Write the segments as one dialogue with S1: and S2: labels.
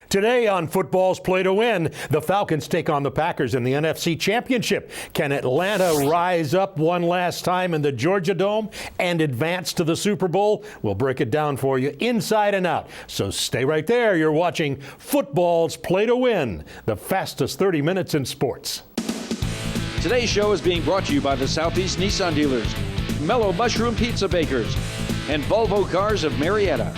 S1: Today on Football's Play to Win, the Falcons take on the Packers in the NFC Championship. Can Atlanta rise up one last time in the Georgia Dome and advance to the Super Bowl? We'll break it down for you inside and out. So stay right there. You're watching Football's Play to Win, the fastest 30 minutes in sports.
S2: Today's show is being brought to you by the Southeast Nissan dealers, Mellow Mushroom Pizza Bakers, and Volvo Cars of Marietta.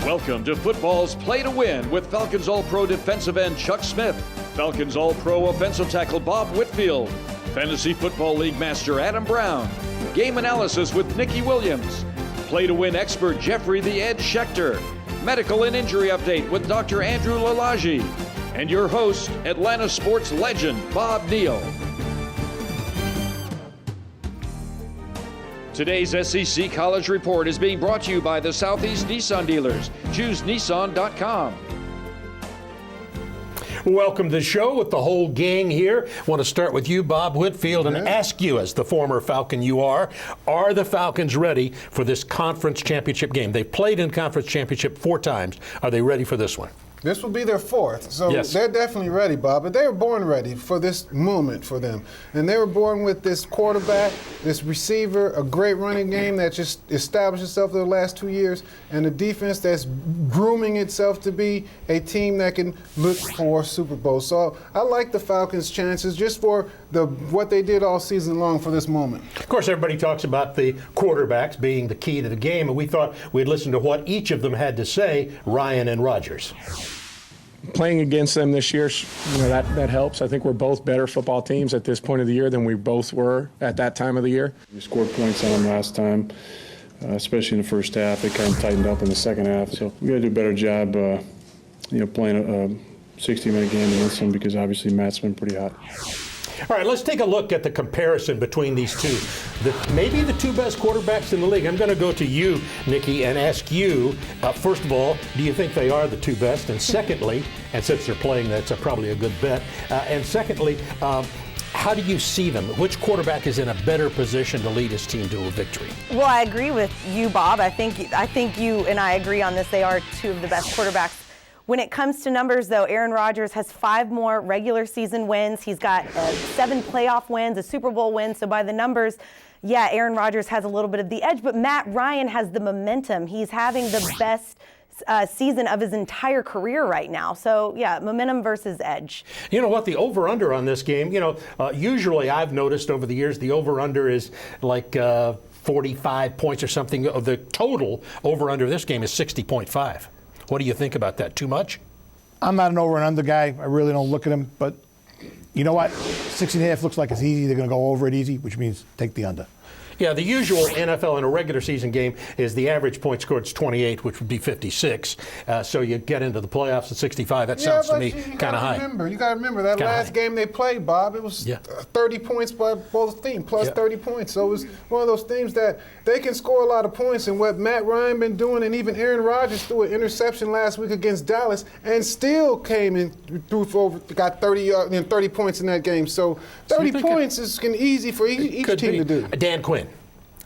S2: Welcome to Football's Play to Win with Falcons All-Pro defensive end Chuck Smith, Falcons All-Pro offensive tackle Bob Whitfield, Fantasy Football League Master Adam Brown, Game Analysis with Nikki Williams, Play to Win expert Jeffrey the Ed Schechter, Medical and Injury Update with Dr. Andrew Lalagi, and your host, Atlanta sports legend Bob Neal. Today's SEC College Report is being brought to you by the Southeast Nissan dealers. Choose Nissan.com.
S1: Welcome to the show with the whole gang here. I want to start with you, Bob Whitfield, and ask you, as the former Falcon you are the Falcons ready for this conference championship game? They've played in conference championship 4 times. Are they ready for this one?
S3: This will be their 4th, so
S1: yes.
S3: They're definitely ready, Bob. But they were born ready for this moment for them. And they were born with this quarterback, this receiver, a great running game that just established itself in the last 2 years, and a defense that's grooming itself to be a team that can look for Super Bowl. So I like the Falcons' chances just for what they did all season long for this moment.
S1: Of course, everybody talks about the quarterbacks being the key to the game, and we thought we'd listen to what each of them had to say, Ryan and Rodgers.
S4: Playing against them this year, that helps. I think we're both better football teams at this point of the year than we both were at that time of the yeyear.
S5: We scored points on them last time, especially in the first half. They kind of tightened up in the second half. So we got to do a better job, playing a 60-minute game against them because obviously Matt's been pretty hot.
S1: All right, let's take a look at the comparison between these two. Maybe the 2 best quarterbacks in the league. I'm going to go to you, Nikki, and ask you, first of all, do you think they are the 2 best? And secondly, and since they're playing, that's probably a good bet. And secondly, how do you see them? Which quarterback is in a better position to lead his team to a victory?
S6: Well, I agree with you, Bob. I think you and I agree on this. They are 2 of the best quarterbacks. When it comes to numbers, though, Aaron Rodgers has 5 more regular season wins. He's got 7 playoff wins, a Super Bowl win. So by the numbers, yeah, Aaron Rodgers has a little bit of the edge, but Matt Ryan has the momentum. He's having the best season of his entire career right now. So, yeah, momentum versus edge. You know what? The over-under on this game, usually I've noticed over the years the over-under is like 45 points or something. The total over-under this game is 60.5. What do you think about that? Too much?
S7: I'm not an over and under guy. I really don't look at him. But you know what? 60.5 looks like it's easy. They're going to go over it easy, which means take the under. Yeah, the usual NFL in a regular season game is the average point scored is 28, which would be 56. So you get into the playoffs at 65. That sounds to me kind of high.
S3: You got to remember that last game they played, Bob. It was 30 points by both teams, plus 30 points. So it was one of those things that they can score a lot of points. And what Matt Ryan been doing, and even Aaron Rodgers threw an interception last week against Dallas, and still came in got 30 points in that game. So 30 points is easy for each team to do.
S1: Dan Quinn.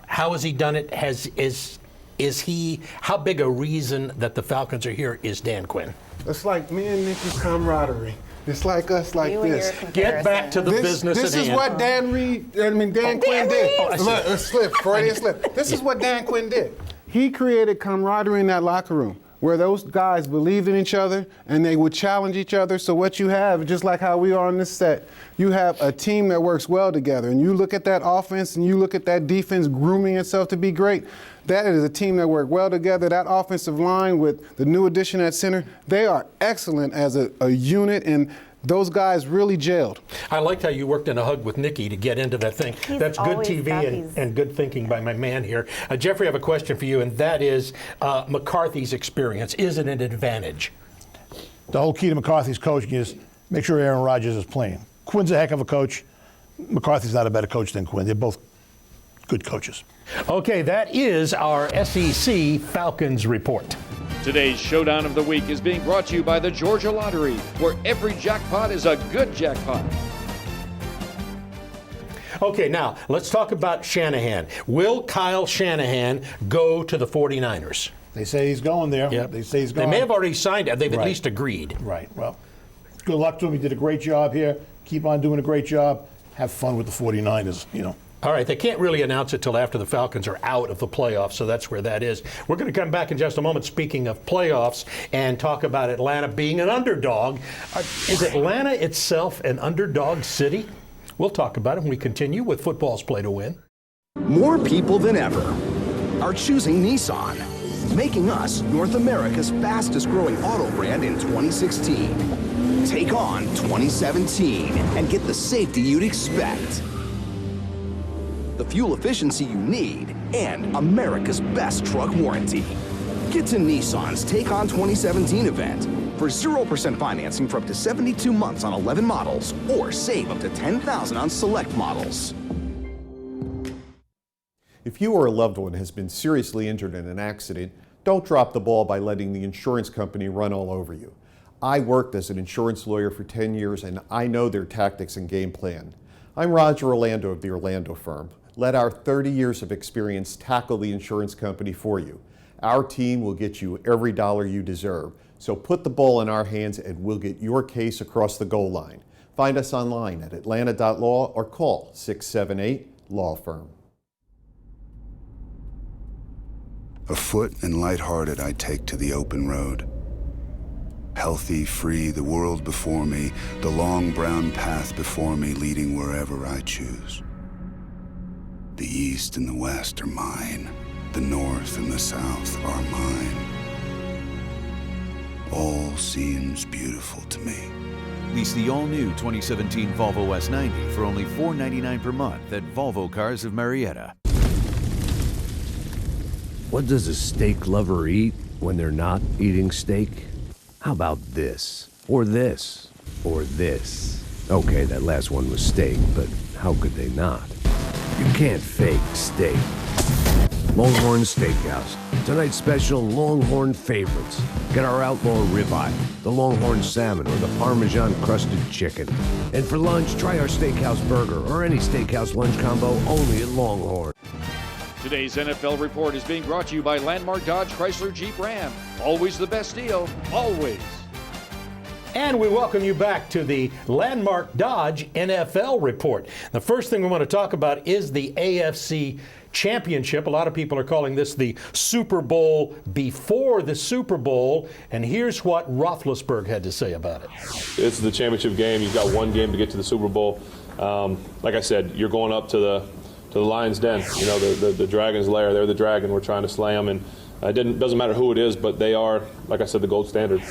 S1: How has he done it? Is he, how big a reason that the Falcons are here is Dan Quinn?
S3: It's like me and Nikki's camaraderie. It's like us like this.
S1: Get back to the business at hand.
S3: This is what Dan Quinn did. Look, Freudian slip. This is what Dan Quinn did. He created camaraderie in that locker room where those guys believed in each other and they would challenge each other. So what you have, just like how we are on this set, you have a team that works well together. And you look at that offense and you look at that defense grooming itself to be great. That is a team that worked well together. That offensive line with the new addition at center, they are excellent as a unit, and those guys really gelled. I liked how you worked in a hug with Nikki to get into that thing. That's good TV and good thinking by my man here. Jeffrey, I have a question for you, and that is McCarthy's experience. Is it an advantage?
S7: The whole key to McCarthy's coaching is make sure Aaron Rodgers is playing. Quinn's a heck of a coach. McCarthy's not a better coach than Quinn. They're both good coaches.
S1: Okay, that is our SEC Falcons report.
S2: Today's Showdown of the Week is being brought to you by the Georgia Lottery, where every jackpot is a good jackpot.
S1: Okay, now let's talk about Shanahan. Will Kyle Shanahan go to the 49ers?
S7: They say he's going there.
S1: Yep.
S7: They say he's going.
S1: They may have already signed it. They've at
S7: Right.
S1: least agreed.
S7: Right. Well, good luck to him. He did a great job here. Keep on doing a great job. Have fun with the 49ers, you know.
S1: All right, they can't really announce it till after the Falcons are out of the playoffs, so that's where that is. We're going to come back in just a moment, speaking of playoffs, and talk about Atlanta being an underdog. Is Atlanta itself an underdog city? We'll talk about it when we continue with Football's Play to Win.
S8: More people than ever are choosing Nissan, making us North America's fastest growing auto brand in 2016. Take on 2017 and get the safety you'd expect, the fuel efficiency you need, and America's best truck warranty. Get to Nissan's Take On 2017 event for 0% financing for up to 72 months on 11 models, or save up to $10,000 on select models.
S9: If you or a loved one has been seriously injured in an accident, don't drop the ball by letting the insurance company run all over you. I worked as an insurance lawyer for 10 years and I know their tactics and game plan. I'm Roger Orlando of the Orlando firm. Let our 30 years of experience tackle the insurance company for you. Our team will get you every dollar you deserve. So put the ball in our hands and we'll get your case across the goal line. Find us online at atlanta.law or call 678-LAW-FIRM.
S10: Afoot and lighthearted, I take to the open road. Healthy, free, the world before me, the long brown path before me leading wherever I choose. The east and the west are mine. The north and the south are mine. All seems beautiful to me.
S11: Lease the all-new 2017 Volvo S90 for only $499 per month at Volvo Cars of Marietta.
S12: What does a steak lover eat when they're not eating steak? How about this? Or this? Or this? Okay, that last one was steak, but how could they not? You can't fake steak. Longhorn Steakhouse. Tonight's special Longhorn favorites. Get our outlaw ribeye, the Longhorn salmon, or the Parmesan crusted chicken. And for lunch, try our steakhouse burger or any steakhouse lunch combo only at Longhorn.
S2: Today's NFL Report is being brought to you by Landmark Dodge Chrysler Jeep Ram. Always the best deal, always.
S1: And we welcome you back to the Landmark Dodge NFL Report. The first thing we want to talk about is the AFC Championship. A lot of people are calling this the Super Bowl before the Super Bowl. And here's what Roethlisberger had to say about it.
S5: It's the championship game. You've got one game to get to the Super Bowl. Like I said, you're going up to the Lion's Den. You know, the Dragon's lair. They're the dragon. We're trying to slay them. And it doesn't matter who it is, but they are, like I said, the gold standard.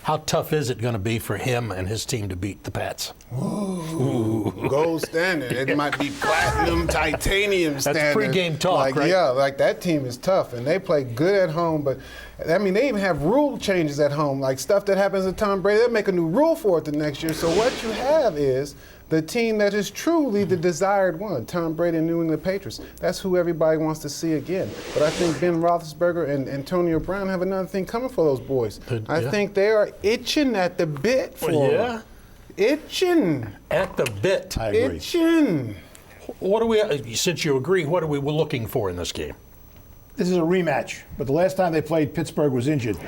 S1: How tough is it going to be for him and his team to beat the Pats?
S3: Ooh, gold standard. It might be platinum, titanium standard.
S1: That's pre-game talk, right?
S3: Yeah, like that team is tough, and they play good at home. But I mean, they even have rule changes at home, like stuff that happens to Tom Brady. They'll make a new rule for it the next year. So what you have is the team that is truly the desired one, Tom Brady and New England Patriots. That's who everybody wants to see again. But I think Ben Roethlisberger and Antonio Brown have another thing coming for those boys. I think they are itching at the bit for them. Itching.
S1: At the bit.
S7: I agree.
S3: Itching.
S1: What do we, since you agree, what are we looking for in this game?
S7: This is a rematch, but the last time they played, Pittsburgh was injured.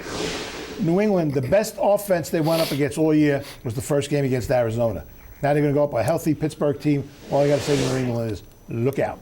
S7: New England, the best offense they went up against all year was the first game against Arizona. Now they're going to go up a healthy Pittsburgh team. All I got to say to New England is, look out.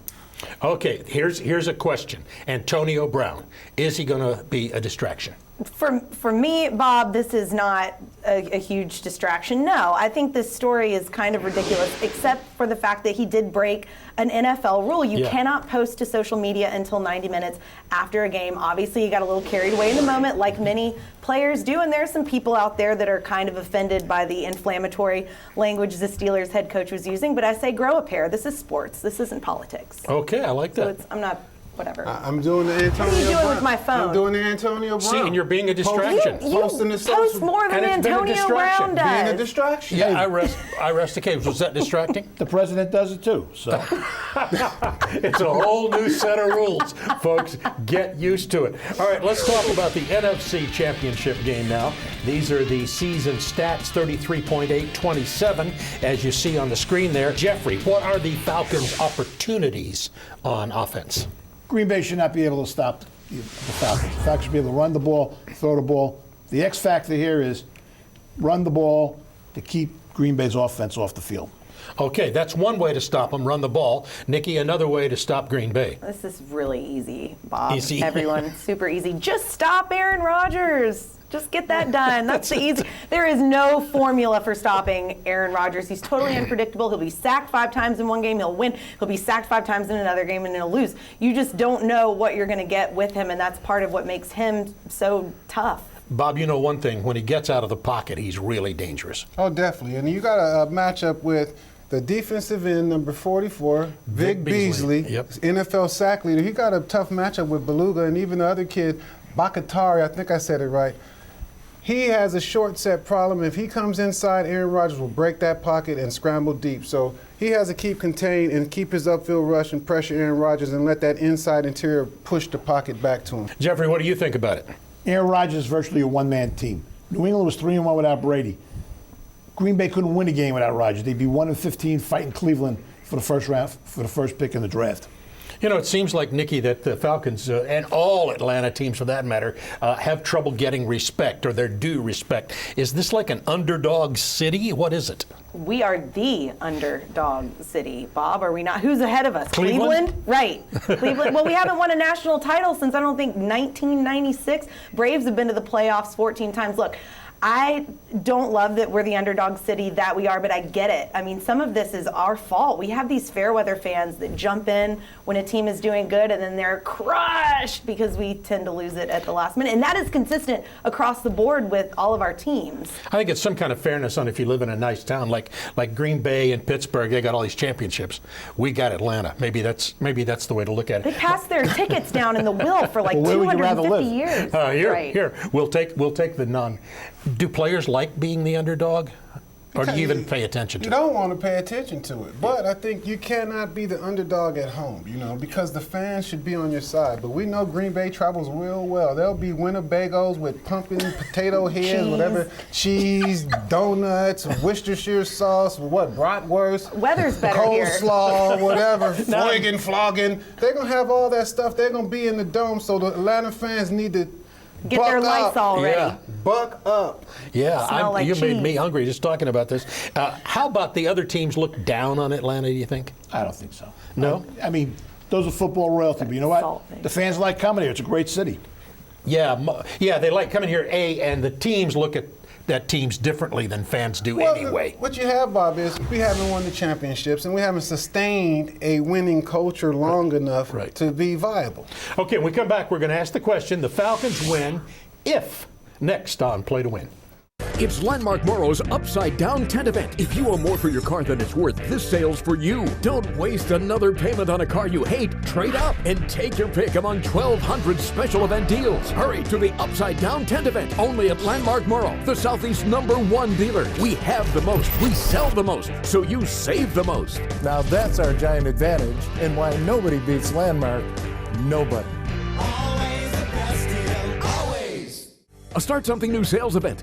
S1: Okay, here's a question. Antonio Brown, is he going to be a distraction?
S6: For me, Bob, this is not a huge distraction. No, I think this story is kind of ridiculous, except for the fact that he did break an NFL rule. You cannot post to social media until 90 minutes after a game. Obviously, he got a little carried away in the moment, like many players do, and there are some people out there that are kind of offended by the inflammatory language the Steelers head coach was using. But I say grow a pair. This is sports. This isn't politics.
S1: Okay, I like that.
S6: So I'm not whatever.
S3: I'm doing the Antonio
S6: What are you doing
S3: Brown.
S6: with my phone?
S3: I'm doing the Antonio Brown.
S1: See, and you're being a distraction.
S6: You
S3: Posting the
S6: post
S3: social-
S6: more than
S1: And it's been a
S6: Antonio
S1: distraction.
S6: Brown does.
S3: Being a distraction.
S1: Yeah, I rest the case. Was that distracting?
S7: The president does it too. So
S1: It's a whole new set of rules, folks. Get used to it. All right, let's talk about the NFC Championship game now. These are the season stats, 33.827, as you see on the screen there. Jeffrey, what are the Falcons' opportunities on offense?
S7: Green Bay should not be able to stop the Falcons. The Falcons should be able to run the ball, throw the ball. The X factor here is run the ball to keep Green Bay's offense off the field.
S1: Okay, that's one way to stop them, run the ball. Nikki, another way to stop Green Bay.
S6: This is really easy, Bob.
S1: Easy.
S6: Everyone, super easy. Just stop Aaron Rodgers. Just get that done. That's the easy. There is no formula for stopping Aaron Rodgers. He's totally unpredictable. He'll be sacked 5 times in one game. He'll win. He'll be sacked 5 times in another game, and he'll lose. You just don't know what you're going to get with him, and that's part of what makes him so tough.
S1: Bob, you know one thing. When he gets out of the pocket, he's really dangerous.
S3: Oh, definitely. And you got a matchup with the defensive end, number 44, Vic Beasley,
S1: Yep.
S3: NFL sack leader. He got a tough matchup with Beluga and even the other kid, Bakatari, I think I said it right. He has a short set problem. If he comes inside, Aaron Rodgers will break that pocket and scramble deep. So he has to keep contained and keep his upfield rush and pressure Aaron Rodgers and let that inside interior push the pocket back to him.
S1: Jeffrey, what do you think about it?
S7: Aaron Rodgers is virtually a one-man team. New England was 3-1 without Brady. Green Bay couldn't win a game without Rodgers. They'd be 1-15 fighting Cleveland for the first round, for the first pick in the draft.
S1: You know, it seems like, Nikki, that the Falcons, and all Atlanta teams for that matter, have trouble getting respect, or their due respect. Is this like an underdog city? What is it?
S6: We are the underdog city, Bob. Are we not? Who's ahead of us?
S1: Cleveland?
S6: Right. Cleveland. Well, we haven't won a national title since, I don't think, 1996. Braves have been to the playoffs 14 times. Look, I don't love that we're the underdog city that we are, but I get it. I mean, some of this is our fault. We have these fair weather fans that jump in when a team is doing good and then they're crushed because we tend to lose it at the last minute. And that is consistent across the board with all of our teams.
S1: I think it's some kind of fairness on if you live in a nice town like Green Bay and Pittsburgh. They got all these championships. We got Atlanta. Maybe that's the way to look at it.
S6: They passed their tickets down in the will for like
S7: Well, where would you rather
S6: 250
S7: live?
S6: years.
S1: Here. We'll take the none. Do players like being the underdog? Or do you even pay attention to
S3: You
S1: it?
S3: don't want to pay attention to it. But I think you cannot be the underdog at home, because the fans should be on your side. But we know Green Bay travels real well. There'll be Winnebagos with pumpkin potato heads, whatever, cheese, donuts, Worcestershire sauce, bratwurst.
S6: Weather's better here.
S3: Coleslaw, whatever, flogging. They're going to have all that stuff. They're going to be in the dome, so the Atlanta fans need to
S6: Get their lights all ready.
S1: Yeah.
S3: buck up.
S6: Smell like
S1: you made
S6: cheese.
S1: me hungry just talking about this. How about the other teams look down on Atlanta, do you think?
S7: I don't think so.
S1: No?
S7: I mean, those are football royalty, but you know what?
S6: Salty.
S7: The fans like coming here. It's a great city.
S1: Yeah, they like coming here, and the teams look at that teams differently than fans do anyway.
S3: What you have, Bob, is we haven't won the championships and we haven't sustained a winning culture long enough to be viable.
S1: Okay, when we come back, we're going to ask the question, the Falcons win if, next on Play to Win.
S13: It's Landmark Morrow's Upside Down Tent Event. If you want more for your car than it's worth, this sale's for you. Don't waste another payment on a car you hate. Trade up and take your pick among 1,200 special event deals. Hurry to the Upside Down Tent Event, only at Landmark Morrow, the Southeast's #1 dealer. We have the most, we sell the most, so you save the most.
S14: Now that's our giant advantage, and why nobody beats Landmark. Nobody.
S13: Always the best deal, always. A Start Something New sales event.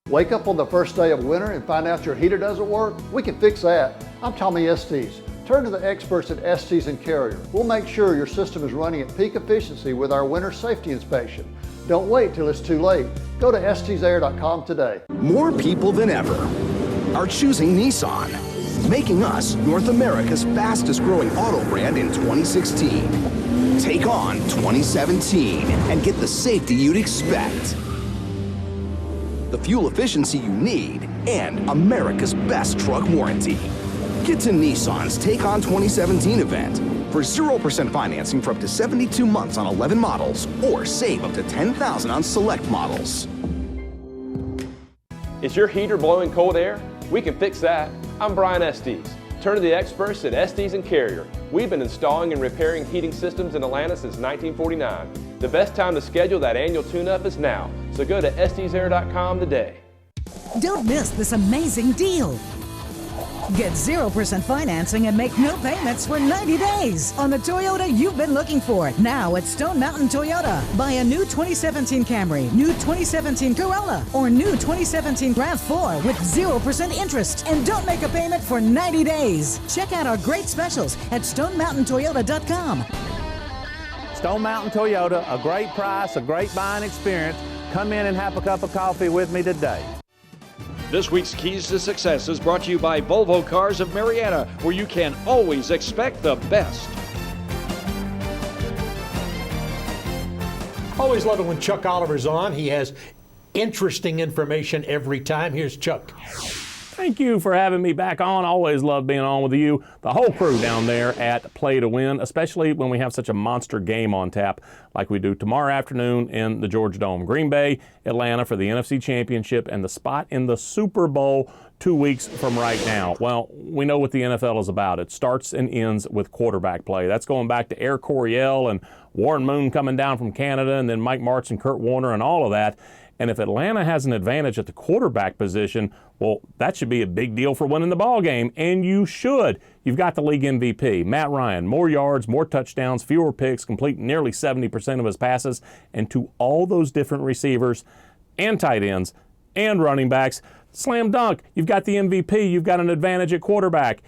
S15: Wake up on the first day of winter and find out your heater doesn't work? We can fix that. I'm Tommy Estes. Turn to the experts at Estes and Carrier. We'll make sure your system is running at peak efficiency with our winter safety inspection. Don't wait till it's too late. Go to estesair.com today.
S8: More people than ever are choosing Nissan, making us North America's fastest growing auto brand in 2016. Take on 2017 and get the safety you'd expect, the fuel efficiency you need, and America's best truck warranty. Get to Nissan's Take On 2017 event for 0% financing for up to 72 months on 11 models, or save up to $10,000 on select models.
S16: Is your heater blowing cold air? We can fix that. I'm Brian Estes. Turn to the experts at Estes and Carrier. We've been installing and repairing heating systems in Atlanta since 1949. The best time to schedule that annual tune-up is now, so go to stsair.com today.
S17: Don't miss this amazing deal. Get 0% financing and make no payments for 90 days on the Toyota you've been looking for. Now at Stone Mountain Toyota. Buy a new 2017 Camry, new 2017 Corolla, or new 2017 RAV4 with 0% interest. And don't make a payment for 90 days. Check out our great specials at StoneMountainToyota.com.
S18: Stone Mountain Toyota, a great price, a great buying experience. Come in and have a cup of coffee with me today.
S2: This week's Keys to Success is brought to you by Volvo Cars of Marietta, where you can always expect the best.
S1: Always love it when Chuck Oliver's on. He has interesting information every time. Here's Chuck.
S19: Thank you for having me back on. Always love being on with you, the whole crew down there at Play to Win, especially when we have such a monster game on tap like we do tomorrow afternoon in the Georgia Dome. Green Bay, Atlanta for the NFC Championship and the spot in the Super Bowl 2 weeks from right now. Well, we know what the NFL is about. It starts and ends with quarterback play. That's going back to Air Coryell and Warren Moon coming down from Canada, and then Mike Martz and Kurt Warner and all of that. And if Atlanta has an advantage at the quarterback position, well, that should be a big deal for winning the ball game, and you should. You've got the league MVP, Matt Ryan, more yards, more touchdowns, fewer picks, complete nearly 70% of his passes, and to all those different receivers and tight ends and running backs, slam dunk. You've got the MVP. You've got an advantage at quarterback.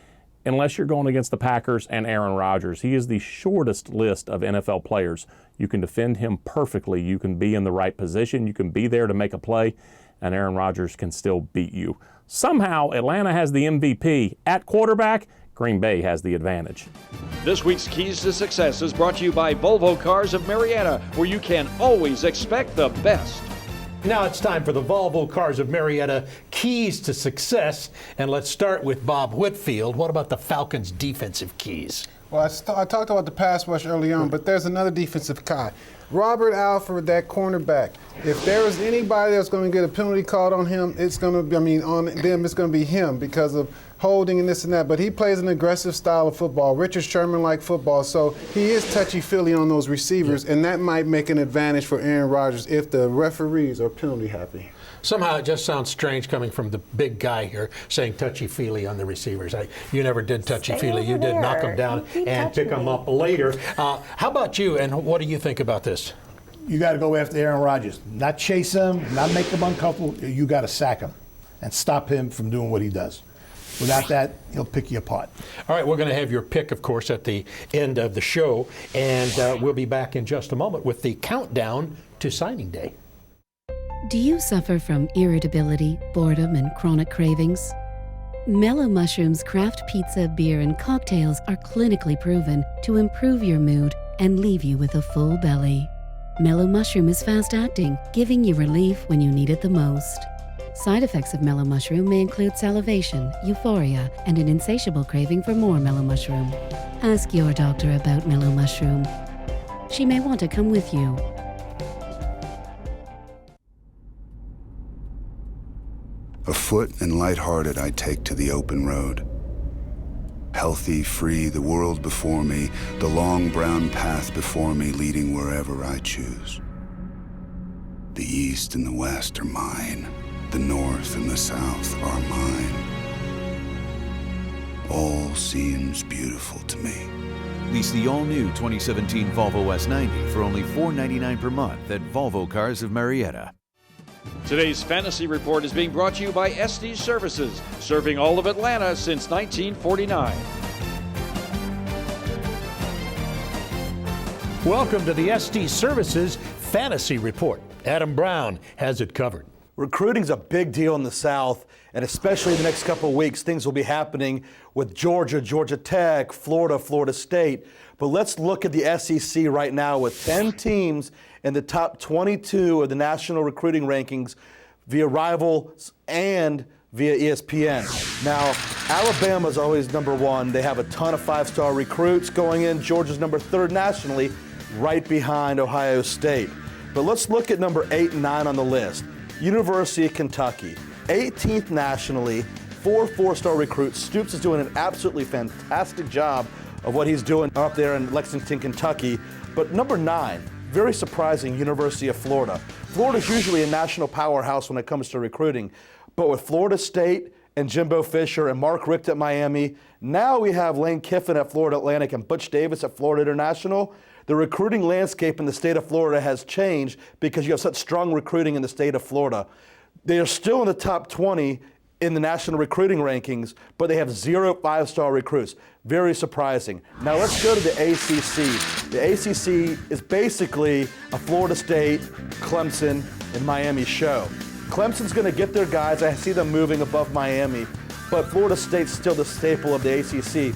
S19: Unless you're going against the Packers and Aaron Rodgers. He is the shortest list of NFL players. You can defend him perfectly. You can be in the right position. You can be there to make a play, and Aaron Rodgers can still beat you. Somehow, Atlanta has the MVP. At quarterback, Green Bay has the advantage.
S2: This week's Keys to Success is brought to you by Volvo Cars of Marietta, where you can always expect the best.
S1: Now it's time for the Volvo Cars of Marietta Keys to Success. And let's start with Bob Whitfield. What about the Falcons' defensive keys?
S3: Well, I talked about the pass rush early on, but there's another defensive guy. Robert Alford, that cornerback. If there is anybody that's going to get a penalty called on him, it's going to be, on them, it's going to be him because of holding and this and that. But he plays an aggressive style of football, Richard Sherman-like football. So he is touchy-feely on those receivers, and that might make an advantage for Aaron Rodgers if the referees are penalty happy.
S1: Somehow it just sounds strange coming from the big guy here saying touchy-feely on the receivers. You never did touchy-feely. You did knock them down and pick them up later. How about you, and what do you think about this?
S7: You got to go after Aaron Rodgers. Not chase him, not make him uncomfortable. You got to sack him and stop him from doing what he does. Without that, he'll pick you apart.
S1: All right, we're going to have your pick, of course, at the end of the show, and we'll be back in just a moment with the countdown to signing day.
S20: Do you suffer from irritability, boredom, and chronic cravings? Mellow Mushroom's craft pizza, beer, and cocktails are clinically proven to improve your mood and leave you with a full belly. Mellow Mushroom is fast-acting, giving you relief when you need it the most. Side effects of Mellow Mushroom may include salivation, euphoria, and an insatiable craving for more Mellow Mushroom. Ask your doctor about Mellow Mushroom. She may want to come with you.
S10: Afoot and lighthearted, I take to the open road. Healthy, free, the world before me, the long brown path before me, leading wherever I choose. The east and the west are mine. The north and the south are mine. All seems beautiful to me.
S11: Lease the all-new 2017 Volvo S90 for only $499 per month at Volvo Cars of Marietta.
S2: Today's Fantasy Report is being brought to you by SD Services, serving all of Atlanta since 1949.
S1: Welcome to the SD Services Fantasy Report. Adam Brown has it covered.
S21: Recruiting's a big deal in the South, and especially in the next couple of weeks, things will be happening with Georgia, Georgia Tech, Florida, Florida State. But let's look at the SEC right now with 10 teams in the top 22 of the national recruiting rankings via Rivals and via ESPN. Now, Alabama's always number one. They have a ton of five-star recruits going in. Georgia's number 3rd nationally, right behind Ohio State. But let's look at number 8 and 9 on the list. University of Kentucky, 18th nationally, 4 4-star recruits. Stoops is doing an absolutely fantastic job of what he's doing up there in Lexington, Kentucky. But number 9, very surprising, University of Florida. Florida's usually a national powerhouse when it comes to recruiting, but with Florida State and Jimbo Fisher and Mark Richt at Miami, now we have Lane Kiffin at Florida Atlantic and Butch Davis at Florida International. The recruiting landscape in the state of Florida has changed because you have such strong recruiting in the state of Florida. They are still in the top 20 in the national recruiting rankings, but they have 0 5-star recruits. Very surprising. Now let's go to the ACC. The ACC is basically a Florida State, Clemson, and Miami show. Clemson's going to get their guys. I see them moving above Miami, but Florida State's still the staple of the ACC.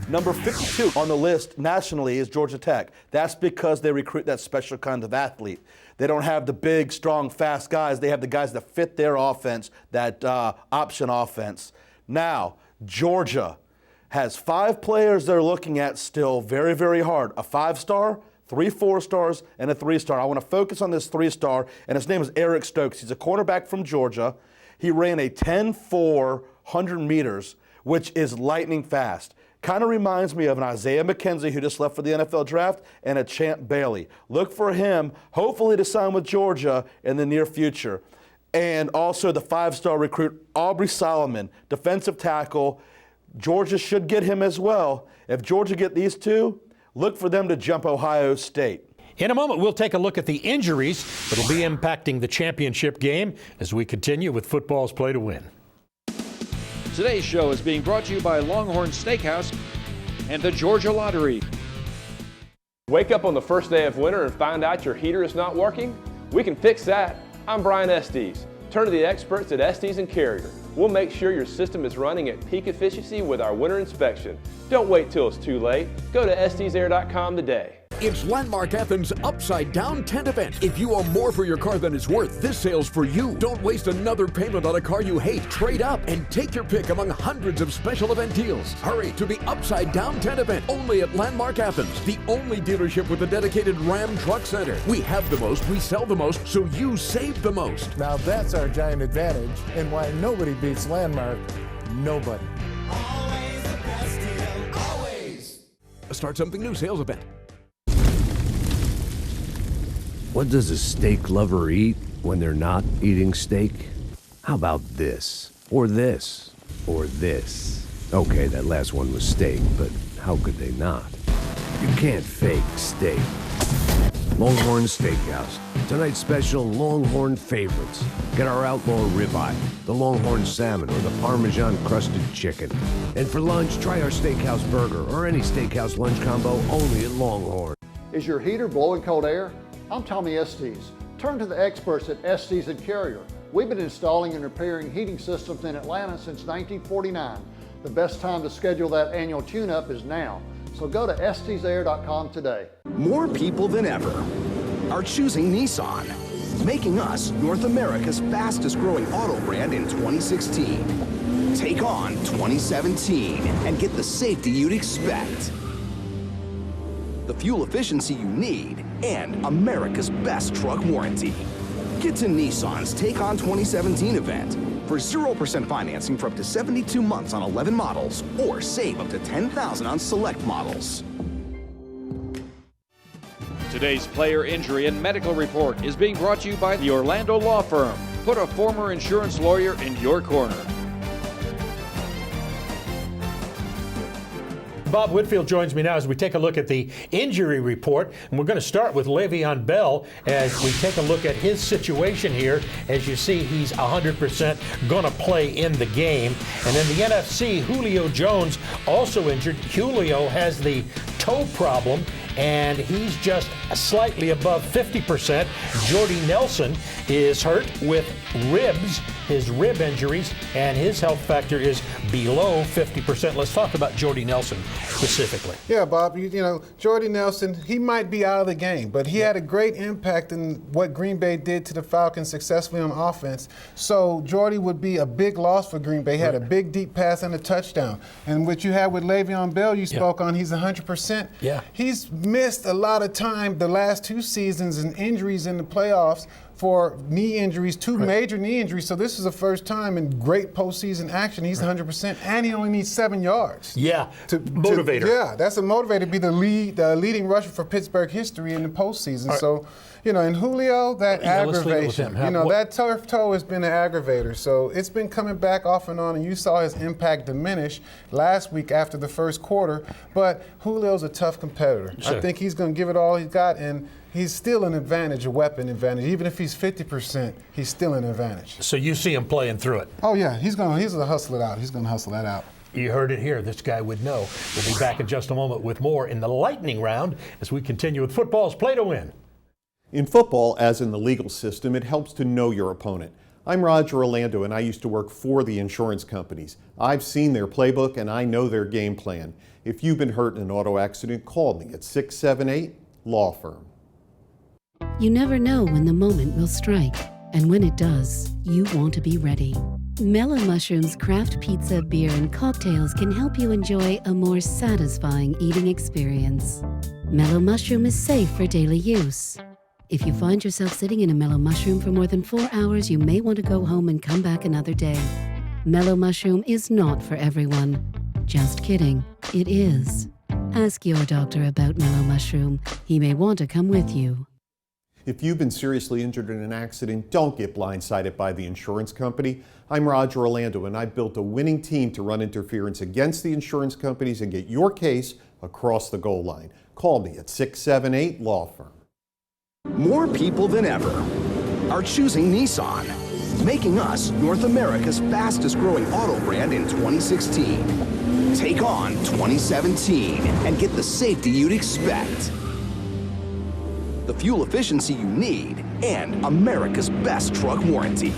S21: Number 52 on the list nationally is Georgia Tech. That's because they recruit that special kind of athlete. They don't have the big, strong, fast guys. They have the guys that fit their offense, that option offense. Now, Georgia has 5 players they're looking at still very, very hard. A 5-star, 3 4-stars, and a 3-star. I want to focus on this 3-star, and his name is Eric Stokes. He's a cornerback from Georgia. He ran a 10.4 100 meters, which is lightning fast. Kind of reminds me of an Isaiah McKenzie who just left for the NFL draft and a Champ Bailey. Look for him, hopefully to sign with Georgia in the near future. And also the 5-star recruit, Aubrey Solomon, defensive tackle. Georgia should get him as well. If Georgia get these 2, look for them to jump Ohio State.
S1: In a moment, we'll take a look at the injuries that will be impacting the championship game as we continue with football's Play to Win.
S2: Today's show is being brought to you by Longhorn Steakhouse and the Georgia Lottery.
S16: Wake up on the first day of winter and find out your heater is not working? We can fix that. I'm Brian Estes. Turn to the experts at Estes and Carrier. We'll make sure your system is running at peak efficiency with our winter inspection. Don't wait till it's too late. Go to estesair.com today.
S13: It's Landmark Athens' Upside Down Tent Event. If you owe more for your car than it's worth, this sale's for you. Don't waste another payment on a car you hate. Trade up and take your pick among hundreds of special event deals. Hurry to the Upside Down Tent Event, only at Landmark Athens, the only dealership with a dedicated Ram Truck Center. We have the most, we sell the most, so you save the most.
S14: Now that's our giant advantage, and why nobody beats Landmark. Nobody.
S13: Always the best deal, always. Start something new sales event.
S12: What does a steak lover eat when they're not eating steak? How about this? Or this? Or this? Okay, that last one was steak, but how could they not? You can't fake steak. Longhorn Steakhouse. Tonight's special Longhorn favorites. Get our outlaw ribeye, the Longhorn salmon, or the Parmesan crusted chicken. And for lunch, try our steakhouse burger or any steakhouse lunch combo only at Longhorn.
S15: Is your heater blowing cold air? I'm Tommy Estes. Turn to the experts at Estes and Carrier. We've been installing and repairing heating systems in Atlanta since 1949. The best time to schedule that annual tune-up is now. So go to estesair.com today.
S8: More people than ever are choosing Nissan, making us North America's fastest growing auto brand in 2016. Take on 2017 and get the safety you'd expect, the fuel efficiency you need, and America's best truck warranty. Get to Nissan's Take On 2017 event for 0% financing for up to 72 months on 11 models, or save up to $10,000 on select models.
S2: Today's player injury and medical report is being brought to you by the Orlando Law Firm. Put a former insurance lawyer in your corner.
S1: Bob Whitfield joins me now as we take a look at the injury report. And we're going to start with Le'Veon Bell as we take a look at his situation here. As you see, he's 100% going to play in the game. And in the NFC, Julio Jones also injured. Julio has the toe problem, and he's just slightly above 50%. Jordy Nelson is hurt with ribs, his rib injuries, and his health factor is below 50%. Let's talk about Jordy Nelson specifically.
S3: Yeah, Bob, you know, Jordy Nelson, he might be out of the game, but he had a great impact in what Green Bay did to the Falcons successfully on offense. So Jordy would be a big loss for Green Bay. He had a big, deep pass and a touchdown. And what you have with Le'Veon Bell, you spoke on, he's 100%.
S1: Yeah.
S3: He's missed a lot of time the last 2 seasons and injuries in the playoffs for knee injuries, two major knee injuries. So this is the first time in great postseason action. He's 100%, and he only needs 7 yards.
S1: Yeah, motivator.
S3: Yeah, that's a motivator to be the leading rusher for Pittsburgh history in the postseason. So, you know, and Julio, that aggravation, you know, that turf toe has been an aggravator. So it's been coming back off and on, and you saw his impact diminish last week after the first quarter. But Julio's a tough competitor.
S1: Sure.
S3: I think he's going to give it all he's got, and he's still an advantage, a weapon advantage. Even if he's 50%, he's still an advantage.
S1: So you see him playing through it.
S3: Oh yeah, he's going to hustle it out. He's going to hustle that out.
S1: You heard it here. This guy would know. We'll be back in just a moment with more in the lightning round as we continue with football's Play to Win.
S9: In football, as in the legal system, it helps to know your opponent. I'm Roger Orlando, and I used to work for the insurance companies. I've seen their playbook, and I know their game plan. If you've been hurt in an auto accident, call me at 678-LAW FIRM.
S20: You never know when the moment will strike, and when it does, you want to be ready. Mellow Mushroom's craft pizza, beer, and cocktails can help you enjoy a more satisfying eating experience. Mellow Mushroom is safe for daily use. If you find yourself sitting in a Mellow Mushroom for more than 4 hours, you may want to go home and come back another day. Mellow Mushroom is not for everyone. Just kidding, it is. Ask your doctor about Mellow Mushroom. He may want to come with you.
S9: If you've been seriously injured in an accident, don't get blindsided by the insurance company. I'm Roger Orlando, and I built a winning team to run interference against the insurance companies and get your case across the goal line. Call me at 678-LAW FIRM.
S8: More people than ever are choosing Nissan, making us North America's fastest growing auto brand in 2016. Take on 2017 and get the safety you'd expect, the fuel efficiency you need, and America's best truck warranty.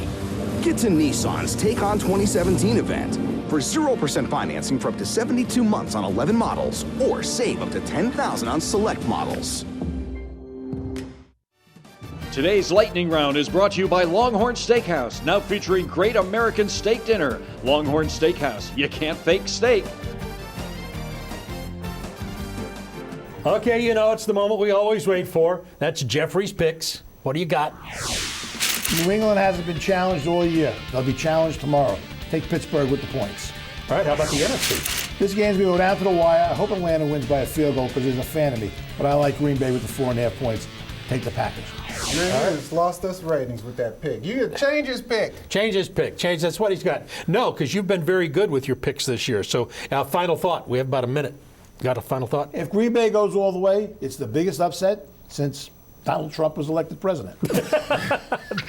S8: Get to Nissan's Take On 2017 event for 0% financing for up to 72 months on 11 models, or save up to $10,000 on select models.
S2: Today's lightning round is brought to you by Longhorn Steakhouse, now featuring great American steak dinner. Longhorn Steakhouse, you can't fake steak.
S1: Okay, you know, it's the moment we always wait for. That's Jeffrey's picks. What do you got?
S7: New England hasn't been challenged all year. They'll be challenged tomorrow. Take Pittsburgh with the points.
S1: All right, how about the NFC?
S7: This game's going to go down to the wire. I hope Atlanta wins by a field goal because there's a fan of me. But I like Green Bay with the 4.5 points. Take the Packers.
S3: Man, he's lost us ratings with that pick. You change his pick.
S1: Change his pick. That's what he's got. No, because you've been very good with your picks this year. So, final thought. We have about a minute. Got a final thought?
S7: If Green Bay goes all the way, it's the biggest upset since Donald Trump was elected president.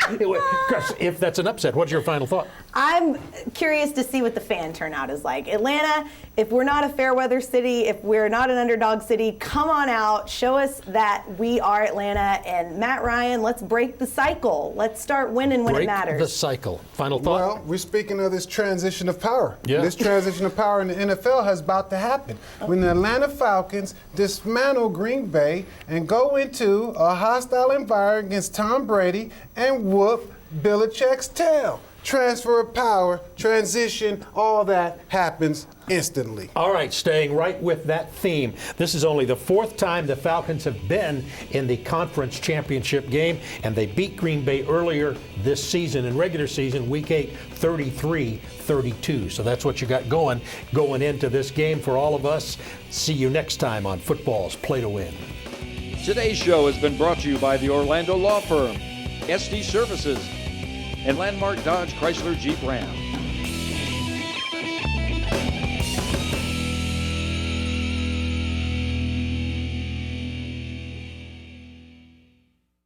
S1: Chris, if that's an upset, what's your final thought?
S6: I'm curious to see what the fan turnout is like. Atlanta, if we're not a fair weather city, if we're not an underdog city, come on out, show us that we are Atlanta. And Matt Ryan, let's break the cycle. Let's start winning when it matters.
S1: Break the cycle. Final thought?
S3: Well, we're speaking of this transition of power.
S1: Yeah.
S3: This transition of power in the NFL has about to happen. When the Atlanta Falcons dismantle Green Bay and go into a hostile environment against Tom Brady and whoop Belichick's tail. Transfer of power, transition, all that happens instantly.
S1: All right, staying right with that theme. This is only the 4th time the Falcons have been in the conference championship game, and they beat Green Bay earlier this season in regular season, Week 8, 33-32. So that's what you got going into this game for all of us. See you next time on Football's Play to Win.
S2: Today's show has been brought to you by the Orlando Law Firm, SD Services, and Landmark Dodge Chrysler Jeep Ram.